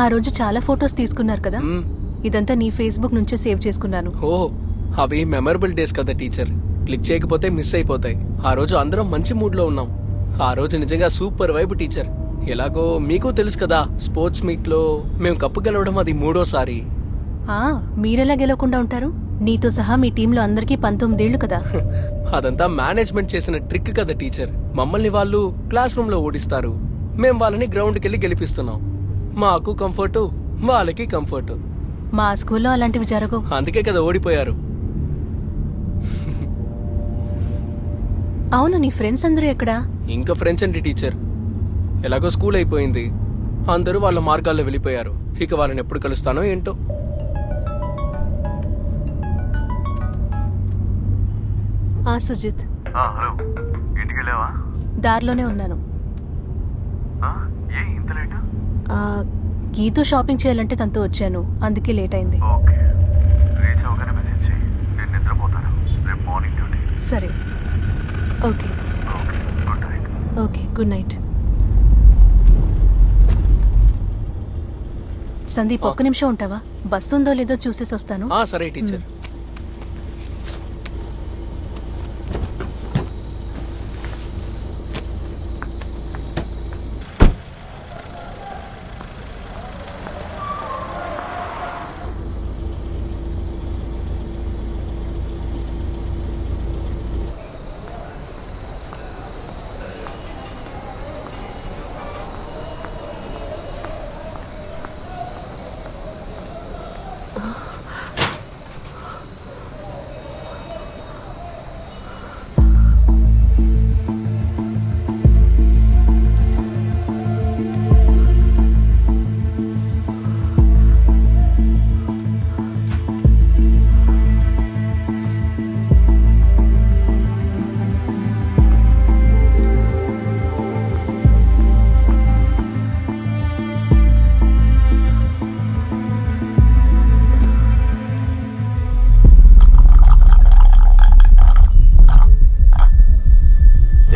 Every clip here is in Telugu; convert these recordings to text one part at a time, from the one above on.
ఆ రోజు చాలా ఫొటోస్ తీసుకున్నారు కదా, ఇదంతా నీ ఫేస్బుక్ నుంచే సేవ్ చేసుకున్నాను. ఓ అవి మెమరబుల్ డేస్ కదా టీచర్, క్లిక్ చేయకపోతే మిస్ అయిపోతాయి. ఆ రోజు అందరం మంచి మూడ్ లో ఉన్నాం. ఆ రోజు నిజంగా సూపర్ వైబ్ టీచర్. ఎలాగో మీకు తెలుసు కదా, స్పోర్ట్స్ మీట్ లో మేము కప్పు గెలవడం అది 3వ సారి. మీరెలా గెలవకుండా ఉంటారు? నీతో సహా మీ టీంలో అందరికీ 19 ఏళ్లు కదా. అదంతా మేనేజ్మెంట్ చేసిన ట్రిక్ కదా టీచర్. మమ్మల్ని వాళ్ళు క్లాస్ రూమ్ లో ఓడిస్తారు, మేం వాళ్ళని గ్రౌండ్కి వెళ్ళి గెలిపిస్తున్నాం. మాకు కంఫర్టు, వాళ్ళకి కంఫర్టు. మా స్కూల్లో అలాంటివి జరగవు. అందుకే కదా ఓడిపోయారు. అవును, నీ ఫ్రెండ్స్ అందరూ ఎక్కడా? ఇంకా ఫ్రెండ్స్ అండి టీచర్. ఎలాగో స్కూల్ అయిపోయింది, అందరూ వాళ్ళ మార్గాల్లో వెళ్ళిపోయారు. ఇక వాళ్ళని ఎప్పుడు కలుస్తానో ఏంటో. సుజిత్, హలో, ఇంటికి వెళ్ళావా? దారిలోనే ఉన్నాను. ఏ ఇంత లేట్? గీతో షాపింగ్ చేయాలంటే తనతో వచ్చాను, అందుకే లేట్ అయింది. ఓకే, రీచ్ అవగానే మెసేజ్ చేయి, నేను నిద్రపోతాను. రేపు మార్నింగ్ డ్యూటీ. సరే, okay. Okay, good night. Okay, good night. Sandeep, ఒక్క నిమిషం ఉంటావా? బస్సు ఉందో లేదో చూసేసి వస్తాను. సరే టీచర్.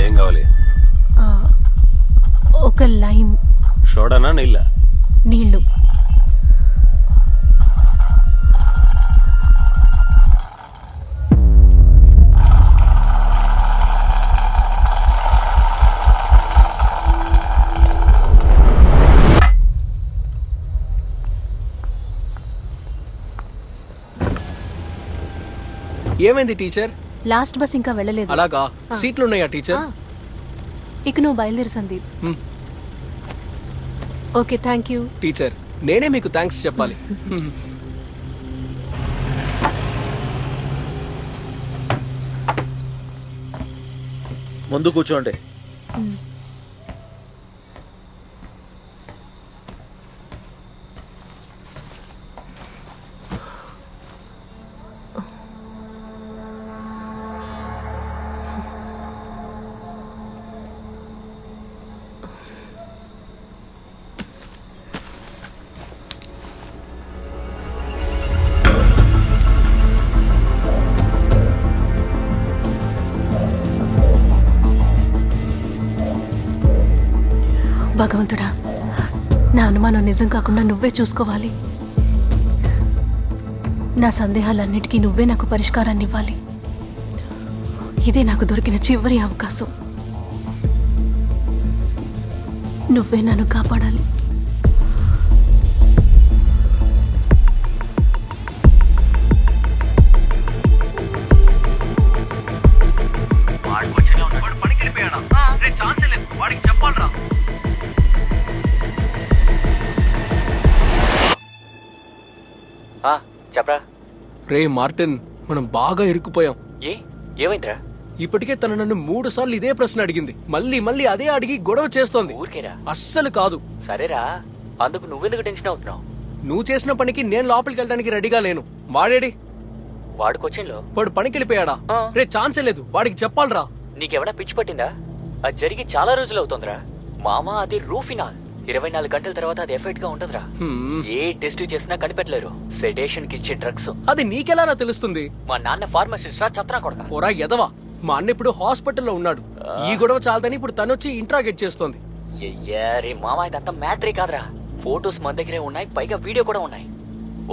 ఏం కావాలి? ఒక లైమ్. సోడానా నీళ్ళ? నీళ్లు. ఏమైంది టీచర్? లాస్ట్ బస్ ఇంకా వెళ్ళలేదు. అలాగా? సీట్లు ఉన్నాయా టీచర్? ఇక నువ్వు బయలుదేరు Sandeep. Okay, thank you. Teacher, నేనే మీకు థ్యాంక్స్ చెప్పాలి. ముందు కూర్చోండి. భగవంతుడా, నా అనుమానం నిజం కాకుండా నువ్వే చూసుకోవాలి. నా సందేహాలన్నిటికీ నువ్వే నాకు పరిష్కారాన్ని ఇవ్వాలి. ఇదే నాకు దొరికిన చివరి అవకాశం. నువ్వే నన్ను కాపాడాలి. చెప్పరా. రే మార్టిన్, మనం బాగా ఇరుక్కుపోయాం. ఏమైందిరా? ఇప్పటికే తను నన్ను 3 సార్లు ఇదే ప్రశ్న అడిగింది. మళ్ళీ మళ్ళీ అదే అడిగి గొడవ చేస్తోంది. ఊరికేరా? అస్సలు కాదు. సరేరా, అందుకు నువ్వెందుకు టెన్షన్ అవుతున్నావు? నువ్వు చేసిన పనికి నేను లోపలికి వెళ్ళడానికి రెడీగా లేను. వాడేడి? వాడు కొచ్చిన్లో. వాడు పనికి వెళ్ళిపోయాడా? రే ఛాన్సే లేదు, వాడికి చెప్పాలరా. నీకేమైనా పిచ్చి పట్టిందా? అది జరిగి చాలా రోజులు అవుతుందిరా మామా. అది రూఫినాల్. 24 గంటల తర్వాత అది ఎఫెక్ట్ గా ఉంటదిరా. ఏ టెస్ట్ చేసినా కనిపెట్టలేరు. సెడేషన్ కి ఇచ్చే డ్రగ్స్. అది నీకెలా తెలుస్తుంది? మా నాన్న ఫార్మసిస్ట్ రా, చత్రా కొడక. పోరా ఎదవా, మా అన్న ఇప్పుడు హాస్పిటల్లో ఉన్నాడు. ఈ గొడవ చాలదని ఇప్పుడు తనొచ్చి ఇంట్రాగేట్ చేస్తోంది. రే మామా, ఇదంతా మ్యాటరే కాదురా. ఫోటోస్ మన దగ్గరే ఉన్నాయి, పైగా వీడియో కూడా ఉన్నాయి.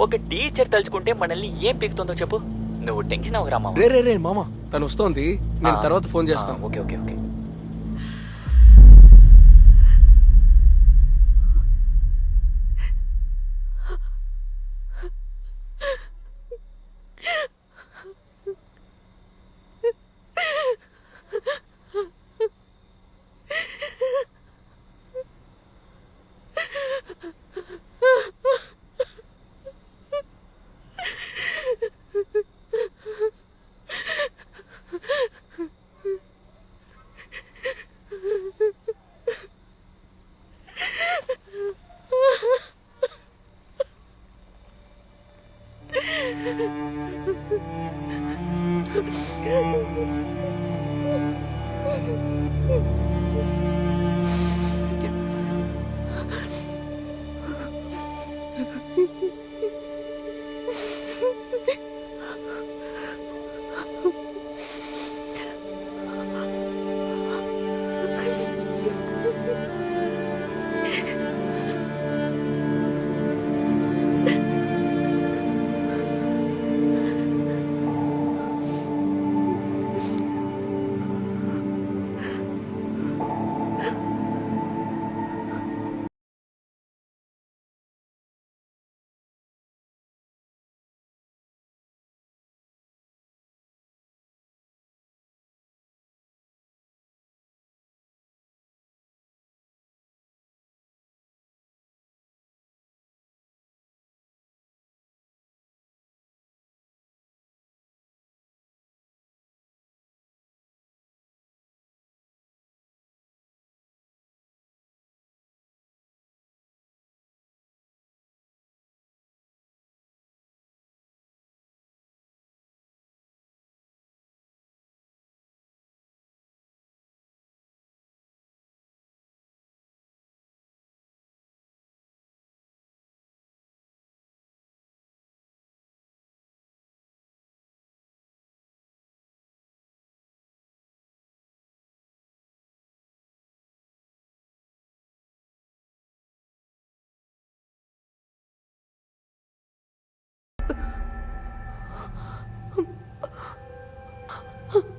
ఒక టీచర్ తలుచుకుంటే మనల్ని ఏం పీకుతుందో చెప్పు. నువ్వు టెన్షన్ అవ్వరా మామ. రే మామ, తను వస్తోంది, నేను తర్వాత ఫోన్ చేస్తాను. Okay okay okay.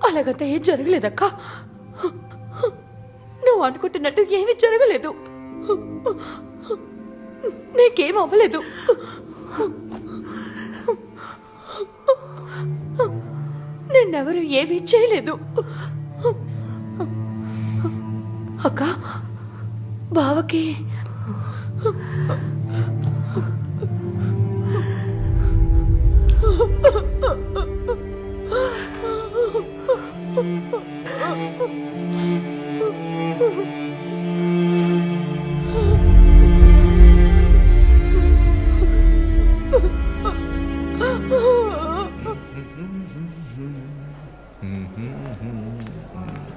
అలాగంతా ఏం జరగలేదక్క. నువ్వు అనుకుంటున్నట్టు ఏమీ జరగలేదు. నీకేం అవ్వలేదు. నిన్నెవరు ఏమీ చేయలేదు. అక్క, బావకి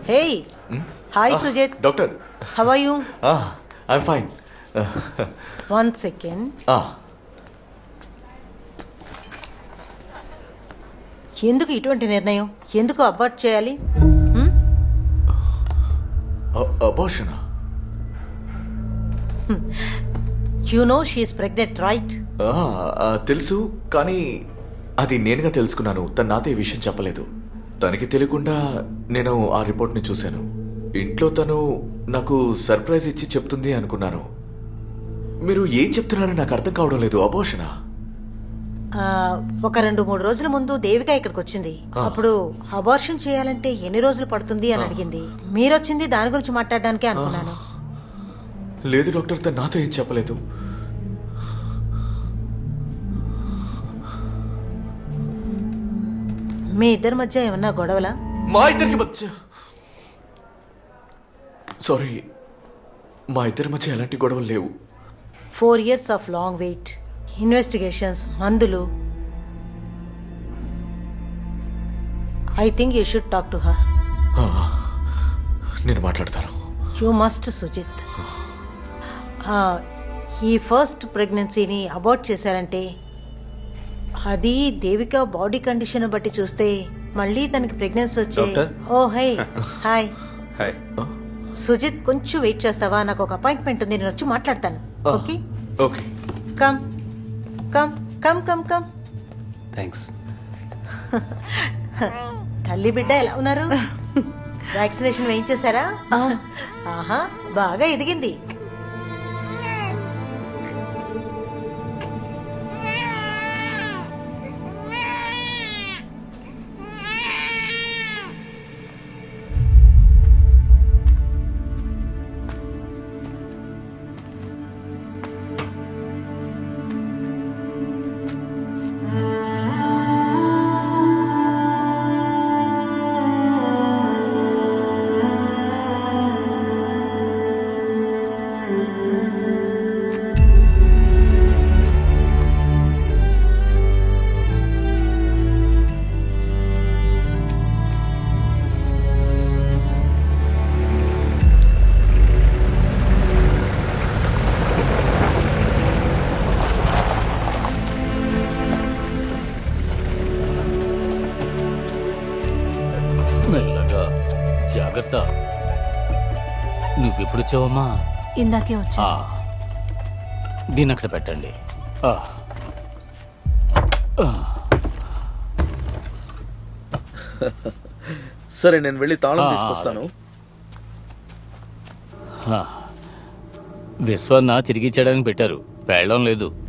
Hey, hi Sujit. Doctor. How are you? I'm fine. 1 second. ఎందుకు ఇటువంటి నిర్ణయం? ఎందుకు అబార్ట్ చేయాలి? Abortion. You know she is pregnant, right? తెలుసు, కానీ అది నేనుగా తెలుసుకున్నాను. తను నాతో ఈ విషయం చెప్పలేదు. తనకి తెలియకుండా నేను ఆ రిపోర్ట్ని చూశాను. ఇంట్లో తను నాకు సర్ప్రైజ్ ఇచ్చి చెప్తుంది అనుకున్నాను. మీరు ఏం చెప్తున్నారని నాకు అర్థం కావడం లేదు. అబోర్షనా? ఒక 2-3 రోజుల ముందు దేవిక ఇక్కడికి వచ్చింది. అప్పుడు అబార్షన్ చేయాలంటే ఎన్ని రోజులు పడుతుంది అని అడిగింది. మీరొచ్చింది దాని గురించి మాట్లాడడానికే అనుకున్నాను. లేదు డాక్టర్, తను నాతో ఏం చెప్పలేదు. మీ ఇద్దరి మధ్య ఏమన్నా గొడవలా? మా ఇద్దరికి మధ్య సారీ, మా ఇద్దరి మధ్య ఎలాంటి గొడవలు లేవు. 4 years of long wait, investigations, మందులు. I think you should talk to her. నేను మాట్లాడతాను. You must Sujith. ఈ ఫస్ట్ ప్రెగ్నెన్సీని అబార్ట్ చేశారంటే అది దేవిక బాడీ కండిషన్ బట్టి చూస్తే మళ్ళీ తనకి ప్రెగ్నెన్సీ వచ్చే. ఓ హై హాయ్ హాయ్. సుజిత్, కొంచెం వెయిట్ చేస్తావా? నాకు ఒక అపాయింట్మెంట్ ఉంది, నేను వచ్చి మాట్లాడతాను. Okay? Okay. Come come come come come. Thanks. తల్లి బిడ్డ ఎలా ఉన్నారు? వ్యాక్సినేషన్ వేయించేశారా? ఆహా, బాగా ఎదిగింది. మెల్లగా, జాగ్రత్త. నువ్వెప్పుడు వచ్చావమ్మా? ఇందాకే వచ్చా. దీన్ని అక్కడ పెట్టండి. ఆ. ఆ. సరే నేను వెళ్ళి తాళం తీసుకొస్తాను. విశ్వన్న తిరిగి ఇచ్చేయడానికి పెట్టారు, పేయడం లేదు.